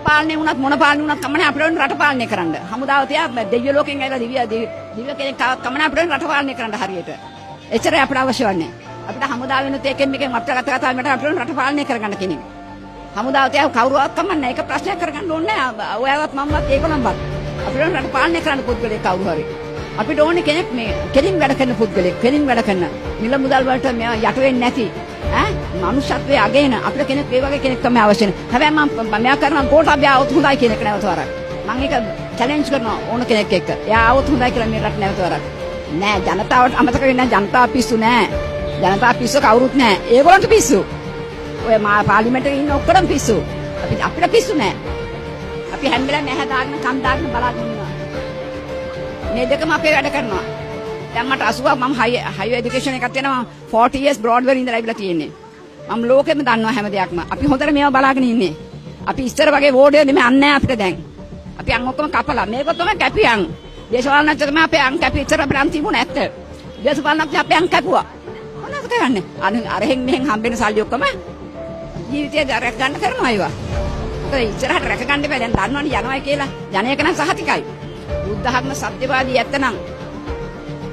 පාලනය වුණත් මොන පාලනය වුණත් කමන්නේ අපිට රට පාලනය කරන්න. හමුදාව තියා දෙවියෝ ලෝකෙන් ඇවිල්ලා දිව්‍ය කෙනෙක් ආවත් කමන්නේ අපිට රට පාලනය කරන්න හරියට. එච්චරයි අපිට අවශ්‍ය වන්නේ. අපිට හමුදාව වෙනුත් එකෙන් මේකෙන් අපිට කතා මට අපිට රට පාලනය කරගන්න කෙනෙක්. හමුදාව තියා කවුරුවත් කමන්නේ ඒක ප්‍රශ්නයක් කරගන්න ඕනේ නැහැ. ඔයාවත් මමවත් ඒගොල්ලන්වත්. අපිට රට පාලනය කරන්න පුද්ගලෙක් කවුරු හරි. අපිට ඕනේ කෙනෙක් මේ කෙලින් වැඩ කරන පුද්ගලෙක්. කෙලින් වැඩ කරන. මිල මුදල් වලට යට වෙන්නේ නැති. මනුෂ්‍යත්වයේ අගේන අපිට කෙනෙක් ඒ වගේ කෙනෙක් තමයි අවශ්‍ය. හැබැයි මම මෙයා කරන ගෝඨාභ්‍ය આવුත් හොඳයි කියන එක නැවත වරක්. මම ඒක චැලෙන්ජ් කරනවා ඕන කෙනෙක් එක්ක. එයා આવුත් හොඳයි කියලා මේ රට නැවත වරක්. නෑ ජනතාවට අමතක වෙන්නේ නැහැ. ජනතාව පිස්සු නෑ. ජනතාව පිස්සු කවුරුත් නෑ. ඒගොල්ලන්ට පිස්සු. ඔය පාර්ලිමේන්තුවේ ඉන්න ඔක්කොම පිස්සු. අපිට පිස්සු නෑ. අපි හැම වෙලාවෙම ඇහැ දාගෙන කන් දාගෙන බලාගෙන ඉන්නවා. මේ දෙකම අපේ වැඩ කරනවා. දැන් මට 80ක් මම හයි এডুকেෂන් එකක් තියෙනවා 40 years බ්‍රෝඩ්වෙල් ඉඳලා ඉවිලා තියෙන්නේ. මම ලෝකෙම දන්නවා හැම දෙයක්ම. අපි හොඳට මේවා බලාගෙන ඉන්නේ. අපි ඉස්සර වගේ වෝඩේ නෙමෙයි අන්නේ අපිට දැන්. අපි අන් ඔක්කොම කපලා මේක තමයි කැපියන්. දේශපාලනඥයෝ තමයි අපේ අන් කැපි ඉස්සර බ්‍රාන්ති තිබුණ ඇත්ත. දේශපාලනඥයෝ අපේ අන් කැපුවා. මොනවද කරන්නේ? අරහෙන් මෙහෙන් හම්බෙන සල්ලි ඔක්කොම ජීවිතේ රැක ගන්න කරනවා ඒවා. ඒක ඉස්සරහට රැක ගන්න බෑ දැන් දන්නවනේ යනවා කියලා. යන එක නම් සහතිකයි. බුද්ධ ධර්ම සත්‍යවාදී ඇත්තනම්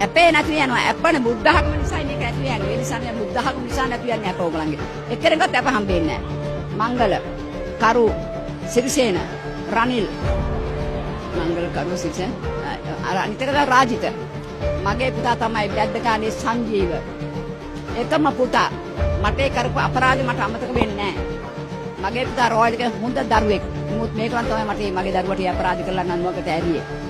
අපේ නැති යනවා. අපේ බුද්ධ ධර්ම නිසා මේක ඇති වෙන්නේ. ඒ නිසා නේ බුද්ධ ධර්ම නිසා නැති යන්නේ අප ඕගලන්ගේ. එක්කෙනෙක්වත් අප හම්බෙන්නේ නැහැ. මංගල, කරු, සිරිසේන, රනිල්. මංගල කරු සිරිසේන. අනිත් එක රාජිත. මගේ පුතා තමයි බැද්දකානේ සංජීව. එකම පුතා. මට ඒ කරපු අපරාධ මට අමතක වෙන්නේ නැහැ. මගේ පුතා රෝයල්ක හොඳ දරුවෙක්. මුත් මේකෙන් තමයි මට මගේ දරුවට අපරාධ කරලා නන්වකට ඇරියේ.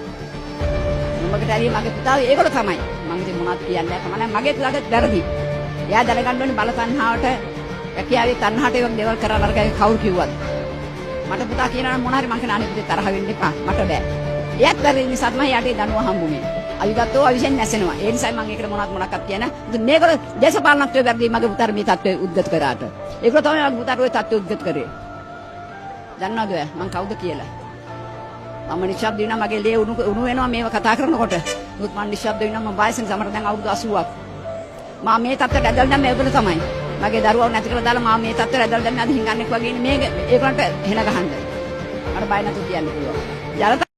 මගට ඇරියේ මගේ පුතා ඒගොල්ලෝ තමයි. මම ඉතින් මොනවද කියන්නේ කමන්නේ මගේ පුතාට වැරදි. එයා දැනගන්න ඕනේ බල තණ්හාවට රැකියාවේ තණ්හාවට ඒ වගේ දේවල් කරලා නරකයි කවුරු කිව්වත්. මට පුතා කියනවා මොන හරි මං කියන අනේ පුතේ තරහ වෙන්න එපා. මට බෑ. එයාත් වැරදි නිසා තමයි යාට දනුව හම්බුනේ. අවිගතෝ අවිෂෙන් නැසෙනවා. ඒ නිසා මම ඒකට මොනක්වත් කියන. මේගොල්ලෝ දේශපාලනත්වයේ වැරදි මගේ පුතාට මේ තත්ත්වය උද්ගත කරාට. ඒගොල්ලෝ තමයි මගේ පුතාට ওই තත්ත්වය උද්ගත කරේ. දන්නවද මං කවුද කියලා? මම නිශ්ශබ්ද වෙනවා මගේ ලේ උණු වෙනවා මේව කතා කරනකොට. මුත් මම නිශ්ශබ්ද වෙනවා මම වයසෙන් සමහර දැන් අවුරුදු 80ක්. මම මේ තත්ත්වයට ඇදලා දැම්ම ඒගොල්ලෝ තමයි. මගේ දරුවව නැති කරලා දාලා මම මේ තත්ත්වයට ඇදලා දැම්ම අද හිඟන්නෙක් වගේ ඉන්නේ මේ ඒගොල්ලන්ට හෙන ගහන්න. අර බය නැතු කියන්න පුළුවන්. ජනතාව